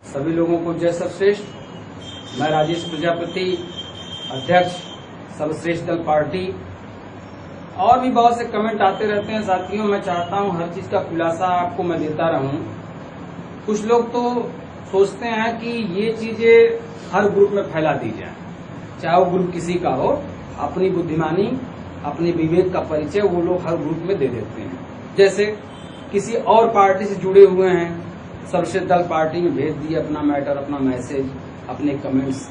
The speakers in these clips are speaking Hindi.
सभी लोगों को जय सर्वश्रेष्ठ। मैं राजेश प्रजापति, अध्यक्ष सर्वश्रेष्ठ दल पार्टी। और भी बहुत से कमेंट आते रहते हैं साथियों, मैं चाहता हूं हर चीज का खुलासा आपको मैं देता रहूं। कुछ लोग तो सोचते हैं कि ये चीजें हर ग्रुप में फैला दी जाए, चाहे वो ग्रुप किसी का हो। अपनी बुद्धिमानी, अपने विवेक का परिचय वो लोग हर ग्रुप में दे देते हैं। जैसे किसी और पार्टी से जुड़े हुए हैं, सर्वश्रेष्ठ दल पार्टी में भेज दिए अपना मैटर, अपना मैसेज, अपने कमेंट्स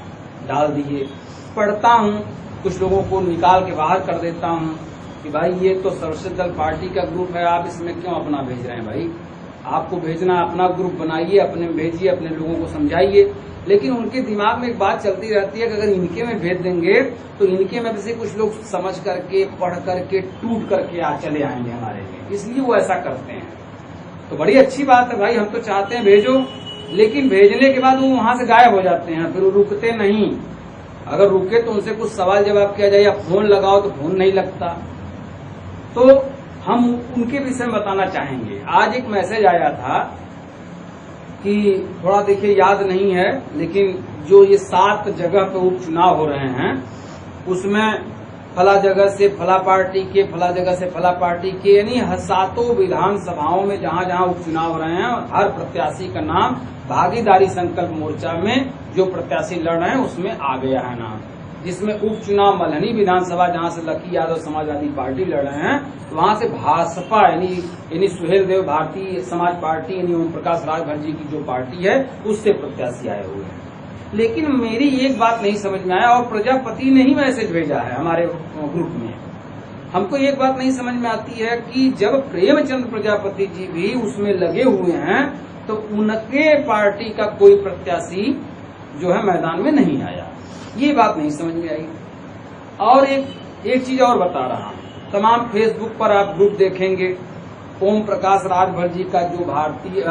डाल दिए। पढ़ता हूं, कुछ लोगों को निकाल के बाहर कर देता हूं कि भाई ये तो सर्वश्रेष्ठ दल पार्टी का ग्रुप है, आप इसमें क्यों अपना भेज रहे हैं। भाई आपको भेजना, अपना ग्रुप बनाइए, अपने में भेजिए, अपने लोगों को समझाइए। लेकिन उनके दिमाग में एक बात चलती रहती है कि अगर इनके में भेज देंगे तो इनके में से कुछ लोग समझ करके, पढ़ करके, टूट करके चले आएंगे हमारे लिए, इसलिए वो ऐसा करते हैं। तो बड़ी अच्छी बात है भाई, हम तो चाहते हैं भेजो, लेकिन भेजने के बाद वो वहां से गायब हो जाते हैं, फिर वो रुकते नहीं। अगर रुके तो उनसे कुछ सवाल जवाब किया जाए या फोन लगाओ तो फोन नहीं लगता। तो हम उनके विषय में बताना चाहेंगे। आज एक मैसेज आया था कि थोड़ा देखिए याद नहीं है, लेकिन जो ये 7 जगह पे उपचुनाव हो रहे हैं उसमें फला जगह से फला पार्टी के, फला जगह से फला पार्टी के, यानी 7 विधानसभाओं में जहां जहां उपचुनाव हो रहे हैं हर प्रत्याशी का नाम भागीदारी संकल्प मोर्चा में जो प्रत्याशी लड़ रहे हैं उसमें आ गया है नाम। जिसमें उपचुनाव मल्हनी विधानसभा जहां से लकी यादव समाजवादी पार्टी लड़ रहे हैं, तो वहां से भाजपा यानी सुहेल देव भारतीय समाज पार्टी यानी ओम प्रकाश राजभर जी की जो पार्टी है उससे प्रत्याशी आए हुए हैं। लेकिन मेरी एक बात नहीं समझ में आया, और प्रजापति ने ही मैसेज भेजा है हमारे ग्रुप में। हमको एक बात नहीं समझ में आती है कि जब प्रेमचंद प्रजापति जी भी उसमें लगे हुए हैं तो उनके पार्टी का कोई प्रत्याशी जो है मैदान में नहीं आया। ये बात नहीं समझ में आई। और एक चीज और बता रहा हूं, तमाम फेसबुक पर आप ग्रुप देखेंगे, ओम प्रकाश राजभर जी का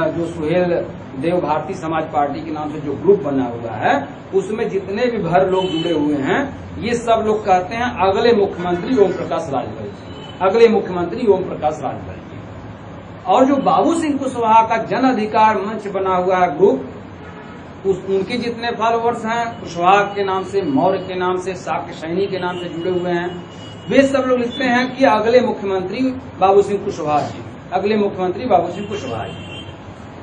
जो सुहेल देव भारतीय समाज पार्टी के नाम से जो ग्रुप बना हुआ है उसमें जितने भी भर लोग जुड़े हुए हैं ये सब लोग कहते हैं अगले मुख्यमंत्री ओम प्रकाश राजभर जी, अगले मुख्यमंत्री ओम प्रकाश राजभर जी। और जो बाबू सिंह कुशवाहा का जन अधिकार मंच बना हुआ है ग्रुप, उनके जितने फॉलोअर्स हैं कुशवाहा के नाम से, मौर्य के नाम से, साक्य सैनी के नाम से जुड़े हुए हैं, वे सब लोग लिखते हैं कि अगले मुख्यमंत्री बाबू सिंह कुशवाहा जी, अगले मुख्यमंत्री बाबू सिंह कुशवाहा जी।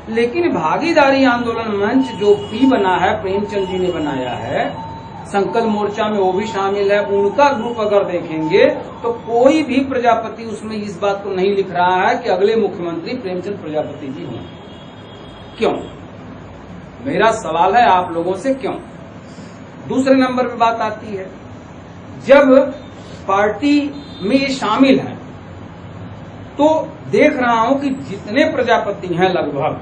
लेकिन भागीदारी आंदोलन मंच जो पी बना है, प्रेमचंद जी ने बनाया है, संकल्प मोर्चा में वो भी शामिल है, उनका ग्रुप अगर देखेंगे तो कोई भी प्रजापति उसमें इस बात को नहीं लिख रहा है कि अगले मुख्यमंत्री प्रेमचंद प्रजापति जी हों। क्यों? मेरा सवाल है आप लोगों से, क्यों? दूसरे नंबर पे बात आती है, जब पार्टी में ये शामिल है तो देख रहा हूं कि जितने प्रजापति हैं लगभग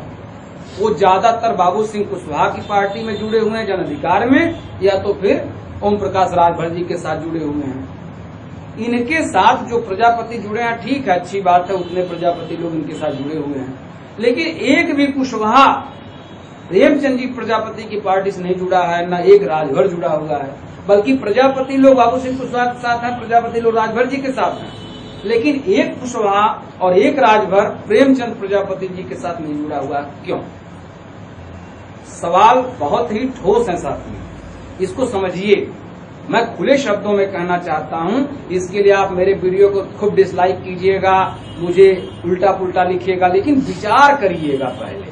वो ज्यादातर बाबू सिंह कुशवाहा की पार्टी में जुड़े हुए हैं जन अधिकार में, या तो फिर ओम प्रकाश राजभर जी के साथ जुड़े हुए हैं। इनके साथ जो प्रजापति जुड़े हैं ठीक है, अच्छी बात है, उतने प्रजापति लोग इनके साथ जुड़े हुए हैं। लेकिन एक भी कुशवाहा प्रेमचंद जी प्रजापति की पार्टी से नहीं जुड़ा है, न एक राजभर जुड़ा हुआ है, बल्कि प्रजापति लोग बाबू सिंह कुशवाहा के साथ हैं, प्रजापति लोग राजभर जी के साथ हैं। लेकिन एक कुशवाहा और एक राजभर प्रेमचंद प्रजापति जी के साथ नहीं जुड़ा हुआ, क्यों? सवाल बहुत ही ठोस है साथियों, इसको समझिए। मैं खुले शब्दों में कहना चाहता हूं, इसके लिए आप मेरे वीडियो को खूब डिसलाइक कीजिएगा, मुझे उल्टा पुल्टा लिखिएगा, लेकिन विचार करिएगा पहले,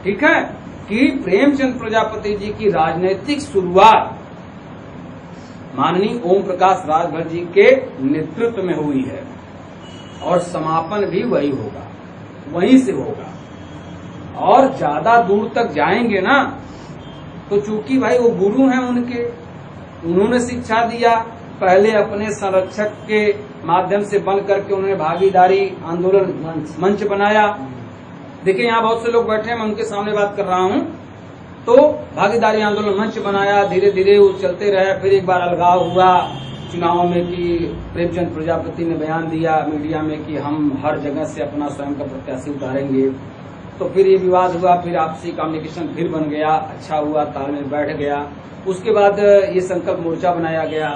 ठीक है? कि प्रेमचंद प्रजापति जी की राजनीतिक शुरुआत माननीय ओम प्रकाश राजभर जी के नेतृत्व में हुई है और समापन भी वही होगा, वहीं से होगा। और ज्यादा दूर तक जाएंगे ना तो चूंकि भाई वो गुरु हैं उनके, उन्होंने शिक्षा दिया, पहले अपने संरक्षक के माध्यम से बन करके उन्होंने भागीदारी आंदोलन मंच बनाया। देखिए यहाँ बहुत से लोग बैठे हैं, मैं उनके सामने बात कर रहा हूँ। तो भागीदारी आंदोलन मंच बनाया, धीरे धीरे वो चलते रहे। फिर एक बार अलगाव हुआ चुनाव में कि प्रेमचंद प्रजापति ने बयान दिया मीडिया में कि हम हर जगह से अपना स्वयं का प्रत्याशी उतारेंगे। तो फिर ये विवाद हुआ, फिर आपसी कम्युनिकेशन फिर बन गया, अच्छा हुआ, तालमेल बैठ गया। उसके बाद ये संकल्प मोर्चा बनाया गया,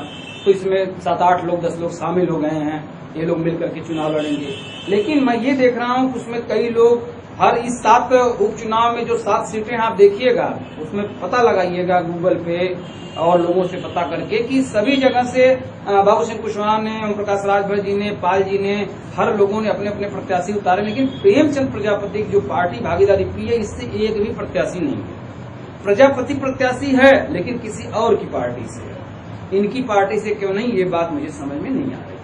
तो इसमें 7-8 लोग 10 लोग शामिल हो गए हैं, ये लोग मिलकर के चुनाव लड़ेंगे। लेकिन मैं ये देख रहा हूँ कि उसमें कई लोग हर इस 7 उपचुनाव में जो 7 सीटें आप देखिएगा, उसमें पता लगाइएगा गूगल पे और लोगों से पता करके कि सभी जगह से बाबू सिंह कुशवाहा ने, ओम प्रकाश राजभर जी ने, पाल जी ने, हर लोगों ने अपने अपने प्रत्याशी उतारे, लेकिन प्रेमचंद प्रजापति की जो पार्टी भागीदारी की है, इससे एक भी प्रत्याशी नहीं है। प्रजापति प्रत्याशी है लेकिन किसी और की पार्टी से है, इनकी पार्टी से क्यों नहीं, ये बात मुझे समझ में नहीं आ रही है।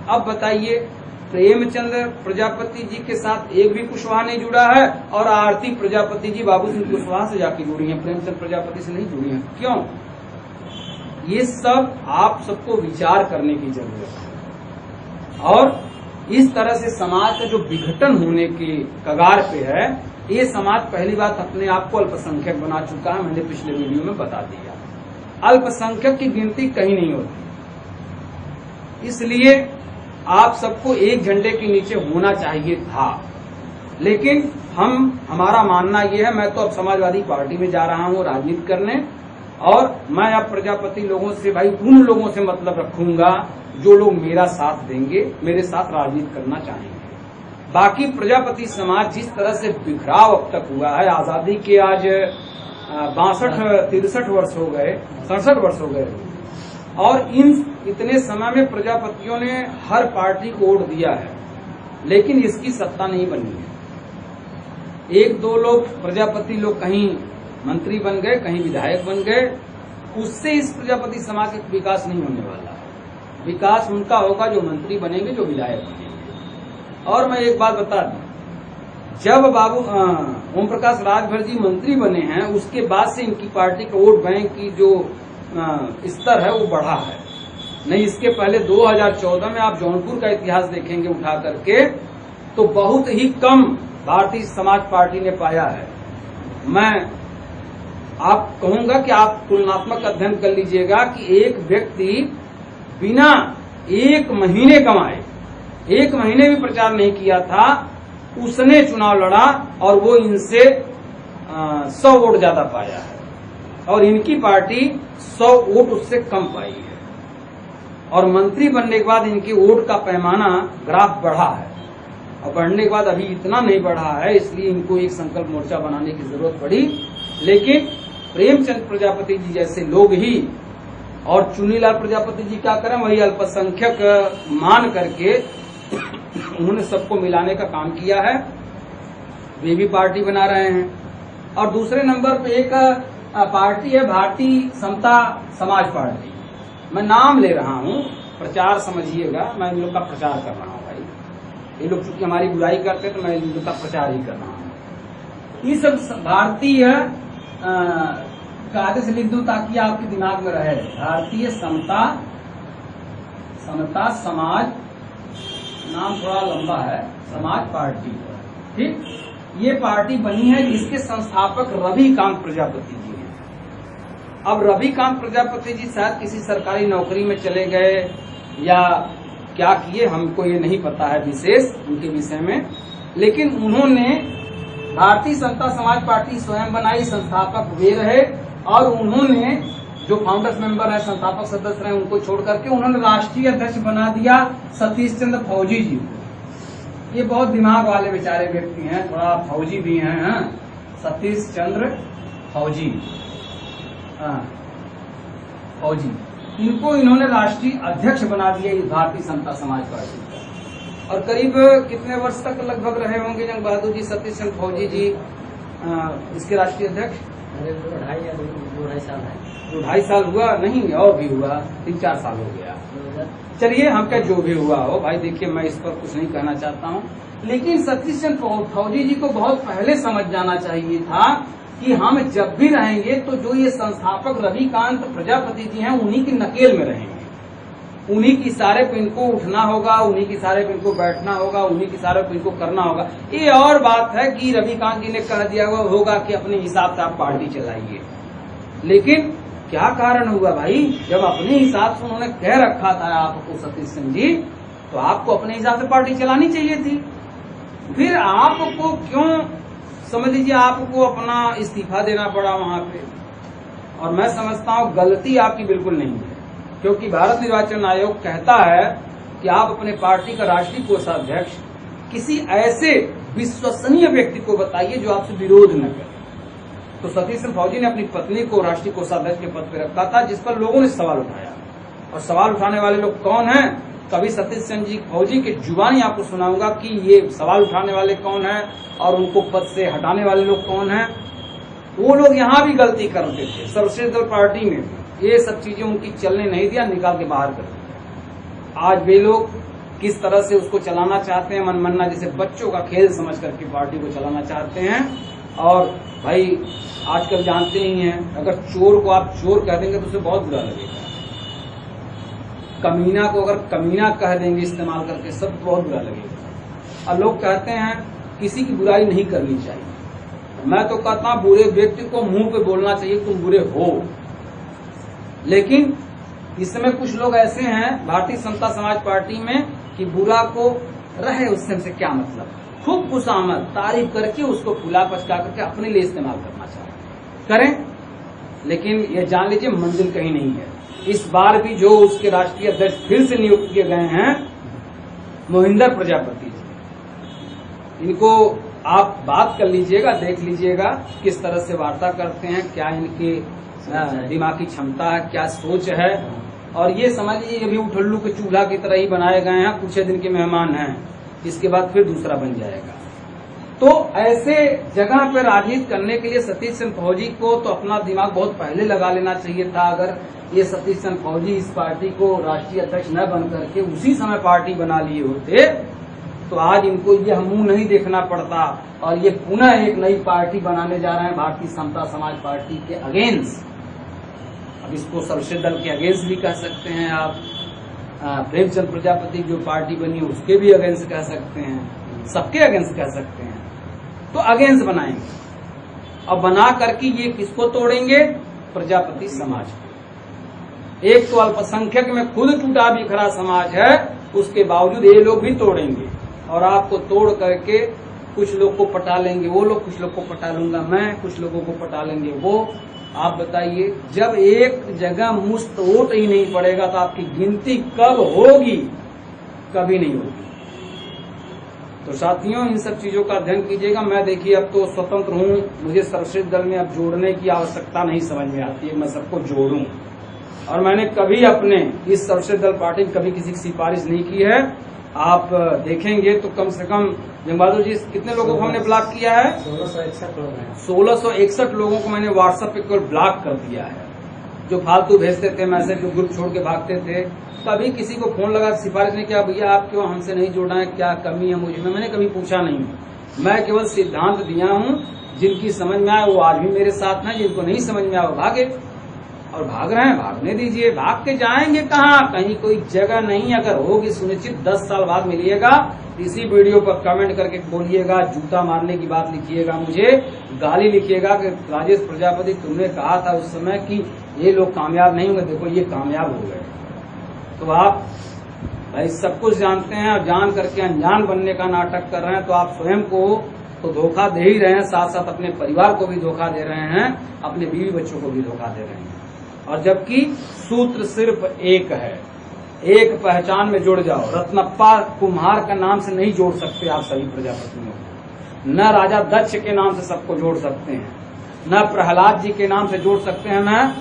अब बताइए, प्रेमचंद प्रजापति जी के साथ एक भी कुशवाहा नहीं जुड़ा है और आरती प्रजापति जी बाबू सिंह कुशवाहा से जाके जुड़ी हैं, प्रेमचंद प्रजापति से नहीं जुड़ी हैं। क्यों? ये सब आप सबको विचार करने की जरूरत है। और इस तरह से समाज का जो विघटन होने के कगार पे है, ये समाज पहली बात अपने आप को अल्पसंख्यक बना चुका है। मैंने पिछले वीडियो में बता दिया, अल्पसंख्यक की गिनती कहीं नहीं होती। इसलिए आप सबको एक झंडे के नीचे होना चाहिए था, लेकिन हमारा मानना यह है, मैं तो अब समाजवादी पार्टी में जा रहा हूं राजनीति करने, और मैं अब प्रजापति लोगों से, भाई उन लोगों से मतलब रखूंगा जो लोग मेरा साथ देंगे, मेरे साथ राजनीति करना चाहेंगे। बाकी प्रजापति समाज जिस तरह से बिखराव अब तक हुआ है, आजादी के आज 63 वर्ष हो गए, 67 वर्ष हो गए, और इतने समय में प्रजापतियों ने हर पार्टी को वोट दिया है, लेकिन इसकी सत्ता नहीं बनी है। 1-2 लोग प्रजापति लोग कहीं मंत्री बन गए, कहीं विधायक बन गए, उससे इस प्रजापति समाज का विकास नहीं होने वाला है। विकास उनका होगा जो मंत्री बनेंगे, जो विधायक बनेंगे। और मैं एक बात बता दूं, जब बाबू ओम प्रकाश राजभर जी मंत्री बने हैं, उसके बाद से इनकी पार्टी का वोट बैंक की जो स्तर है वो बढ़ा है। नहीं, इसके पहले 2014 में आप जौनपुर का इतिहास देखेंगे उठा करके, तो बहुत ही कम भारतीय समाज पार्टी ने पाया है। मैं आप कहूंगा कि आप तुलनात्मक अध्ययन कर लीजिएगा कि एक व्यक्ति बिना 1 महीने कमाए, 1 महीने भी प्रचार नहीं किया था, उसने चुनाव लड़ा और वो इनसे 100 वोट ज्यादा पाया है, और इनकी पार्टी 100 वोट उससे कम पाई है। और मंत्री बनने के बाद इनकी वोट का पैमाना ग्राफ बढ़ा है, और बढ़ने के बाद अभी इतना नहीं बढ़ा है, इसलिए इनको एक संकल्प मोर्चा बनाने की जरूरत पड़ी। लेकिन प्रेमचंद प्रजापति जी जैसे लोग ही, और चुनीलाल प्रजापति जी क्या करें, वही अल्पसंख्यक मान करके उन्होंने सबको मिलाने का काम किया है, वे भी पार्टी बना रहे हैं। और दूसरे नंबर पे एक पार्टी है भारतीय समता समाज पार्टी। मैं नाम ले रहा हूं, प्रचार समझिएगा, मैं इन लोग का प्रचार कर रहा हूं भाई। ये लोग चूंकि हमारी बुराई करते तो मैं इन लोग का प्रचार ही कर रहा हूं। ये सब भारतीय कागज से लिख दूं ताकि आपके दिमाग में रहे, भारतीय समता समाज, नाम थोड़ा लंबा है, समाज पार्टी। ठीक, ये पार्टी बनी है, इसके संस्थापक रविकांत प्रजापति जी हैं। अब रविकांत प्रजापति जी शायद किसी सरकारी नौकरी में चले गए या क्या किए, हमको ये नहीं पता है विशेष उनके विषय में, लेकिन उन्होंने भारतीय समता समाज पार्टी स्वयं बनाई, संस्थापक वे रहे, और उन्होंने जो फाउंडर्स मेंबर है, संस्थापक सदस्य रहे, उनको छोड़ करके उन्होंने राष्ट्रीय अध्यक्ष बना दिया सतीश चंद्र फौजी जी को। ये बहुत दिमाग वाले बेचारे व्यक्ति हैं, थोड़ा फौजी भी हैं, सतीश चंद्र फौजी, फौजी, इनको इन्होंने राष्ट्रीय अध्यक्ष बना दिया इस भारतीय समता समाज पार्टी का। और करीब कितने वर्ष तक लगभग रहे होंगे जंग बहादुर जी, सतीश चंद्र फौजी जी इसके राष्ट्रीय अध्यक्ष? 2-2.5 साल हुआ, नहीं और भी हुआ, 3-4 साल हो गया। चलिए, हम क्या जो भी हुआ हो भाई, देखिए मैं इस पर कुछ नहीं कहना चाहता हूँ, लेकिन सतीश चंद्र फौजी जी को बहुत पहले समझ जाना चाहिए था कि हम जब भी रहेंगे तो जो ये संस्थापक रविकांत प्रजापति जी हैं उन्हीं की नकेल में रहेंगे, उन्हीं की इशारे पे इनको उठना होगा, उन्हीं की इशारे पे इनको बैठना होगा, उन्हीं की इशारे पे इनको करना होगा। ये और बात है कि रविकांत जी ने कह दिया होगा कि अपने हिसाब से आप पार्टी चलाइए, लेकिन क्या कारण हुआ भाई, जब अपने हिसाब से उन्होंने कह रखा था आपको सतीश सिंह जी, तो आपको अपने हिसाब से पार्टी चलानी चाहिए थी। फिर आपको क्यों, समझ लीजिए, आपको अपना इस्तीफा देना पड़ा वहां पे। और मैं समझता हूं गलती आपकी बिल्कुल नहीं है, क्योंकि भारत निर्वाचन आयोग कहता है कि आप अपने पार्टी का राष्ट्रीय कोषाध्यक्ष किसी ऐसे विश्वसनीय व्यक्ति को बताइए जो आपसे विरोध न करे। तो सतीश चंद्र फौजी ने अपनी पत्नी को राष्ट्रीय कोषाध्यक्ष के पद पर रखा था, जिस पर लोगों ने सवाल उठाया। और सवाल उठाने वाले लोग कौन हैं? कभी सतीश चंद्र जी फौजी के जुबानी आपको सुनाऊंगा कि ये सवाल उठाने वाले कौन हैं और उनको पद से हटाने वाले लोग कौन हैं। वो लोग यहाँ भी गलती करते थे, सर्वश्रेष्ठ दल पार्टी में भी ये सब चीजें उनकी चलने नहीं दिया, निकाल के बाहर कर दिया। आज वे लोग किस तरह से उसको चलाना चाहते हैं, मनमन्ना जैसे बच्चों का खेल समझ करके पार्टी को चलाना चाहते हैं। और भाई आजकल जानते ही हैं, अगर चोर को आप चोर कह देंगे तो उसे बहुत बुरा लगेगा। कमीना को अगर कमीना कह देंगे इस्तेमाल करके सब बहुत बुरा लगेगा। और लोग कहते हैं किसी की बुराई नहीं करनी चाहिए। मैं तो कहता हूं बुरे व्यक्ति को मुंह पे बोलना चाहिए तुम बुरे हो। लेकिन इस समय कुछ लोग ऐसे हैं भारतीय जनता समाज पार्टी में कि बुरा को रहे उससे हमसे क्या मतलब, खूब खुशामद तारीफ करके उसको फुला पचका करके अपने लिए इस्तेमाल करना चाहते करें। लेकिन ये जान लीजिए मंजिल कहीं नहीं है। इस बार भी जो उसके राष्ट्रीय अध्यक्ष फिर से नियुक्त किए गए हैं मोहिंदर प्रजापति जी, इनको आप बात कर लीजिएगा, देख लीजिएगा किस तरह से वार्ता करते हैं, क्या इनके दिमागी क्षमता है, क्या सोच है। और ये समझ लीजिए ये भी उठल्लू के चूल्हा की तरह ही बनाए गए हैं, कुछ दिन के मेहमान हैं, इसके बाद फिर दूसरा बन जाएगा। तो ऐसे जगह पर राजनीति करने के लिए सतीश चंद्र फौजी को तो अपना दिमाग बहुत पहले लगा लेना चाहिए था। अगर ये सतीश चंद्र फौजी इस पार्टी को राष्ट्रीय अध्यक्ष न बन करके उसी समय पार्टी बना लिए होते तो आज इनको यह मुंह नहीं देखना पड़ता और ये पुनः एक नई पार्टी बनाने जा रहे हैं भारतीय समता समाज पार्टी के अगेंस्ट। अब इसको सर्वश्रेष्ठ दल के अगेंस्ट भी कह सकते हैं आप, प्रेमचंद प्रजापति जो पार्टी बनी उसके भी अगेंस्ट कह सकते हैं, सबके अगेंस्ट कह सकते हैं। तो अगेंस्ट बनाएंगे और बना करके ये किसको तोड़ेंगे? प्रजापति समाज को। एक तो अल्पसंख्यक में खुद टूटा बिखरा समाज है, उसके बावजूद ये लोग भी तोड़ेंगे और आपको तोड़ करके कुछ लोग को पटा लेंगे वो लोग, कुछ लोग को पटा लूंगा मैं, कुछ लोगों को पटा लेंगे वो। आप बताइए, जब एक जगह मुश्त वोट ही नहीं पड़ेगा तो आपकी गिनती कब होगी? कभी नहीं होगी। तो साथियों इन सब चीजों का अध्ययन कीजिएगा। मैं देखिए अब तो स्वतंत्र हूँ, मुझे सर्वश्रेष्ठ दल में अब जोड़ने की आवश्यकता नहीं समझ में आती है, मैं सबको जोड़ूं। और मैंने कभी अपने इस सर्वश्रेष्ठ दल पार्टी में कभी किसी की सिफारिश नहीं की है। आप देखेंगे तो कम से कम जंग बहादुर जी कितने लोगों को हमने ब्लॉक किया है? 1661 लोगों को मैंने व्हाट्सएप पे केवल ब्लॉक कर दिया है। जो फालतू भेजते थे मैसेज, जो ग्रुप छोड़ के भागते थे, कभी किसी को फोन लगा सिफारिश नहीं किया भैया आप क्यों हमसे नहीं जुड़ा है, क्या कमी है मुझ में, मैंने कभी पूछा नहीं। मैं केवल सिद्धांत दिया हूँ, जिनकी समझ में आए वो आज भी मेरे साथ हैं, जिनको नहीं समझ में आए वो भागे। और भाग रहे हैं, भागने दीजिए। भाग के जाएंगे कहाँ? कहीं कोई जगह नहीं। अगर होगी सुनिश्चित 10 साल बाद मिलिएगा, इसी वीडियो पर कमेंट करके बोलिएगा, जूता मारने की बात लिखिएगा, मुझे गाली लिखिएगा कि राजेश प्रजापति तुमने कहा था उस समय कि ये लोग कामयाब नहीं होंगे, देखो ये कामयाब हो गए। तो आप भाई सब कुछ जानते हैं और जान करके अनजान बनने का नाटक कर रहे हैं, तो आप स्वयं को तो धोखा दे ही रहे हैं, साथ साथ अपने परिवार को भी धोखा दे रहे हैं, अपने बीवी बच्चों को भी धोखा दे रहे हैं। और जबकि सूत्र सिर्फ एक है, एक पहचान में जुड़ जाओ। रत्नप्पा कुम्हार का नाम से नहीं जोड़ सकते आप सभी प्रजापतियों को, न राजा दक्ष के नाम से सबको जोड़ सकते हैं, न प्रहलाद जी के नाम से जोड़ सकते हैं, न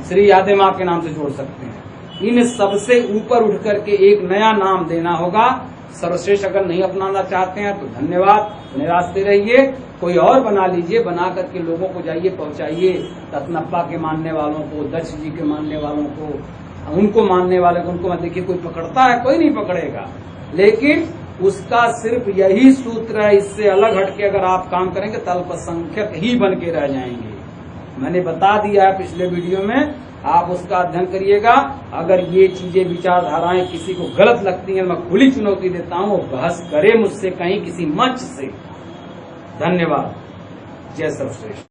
श्री यादव माँ के नाम से जोड़ सकते हैं। इन सबसे ऊपर उठ करके एक नया नाम देना होगा। सर्वश्रेष्ठ अगर नहीं अपनाना चाहते हैं तो धन्यवाद, निराशते रहिए, कोई और बना लीजिए, बना करके लोगों को जाइए पहुंचाइए। रत्नप्पा के मानने वालों को, दक्ष जी के मानने वालों को, उनको मानने वाले को, उनको मत देखिए कोई पकड़ता है, कोई नहीं पकड़ेगा, लेकिन उसका सिर्फ यही सूत्र है। इससे अलग हटके अगर आप काम करेंगे तो अल्पसंख्यक ही बन के रह जाएंगे। मैंने बता दिया है पिछले वीडियो में, आप उसका अध्ययन करिएगा। अगर ये चीजें विचारधाराएं किसी को गलत लगती हैं, मैं खुली चुनौती देता हूँ, बहस करे मुझसे कहीं किसी मंच से। धन्यवाद। जय सर्वश्रेष्ठ।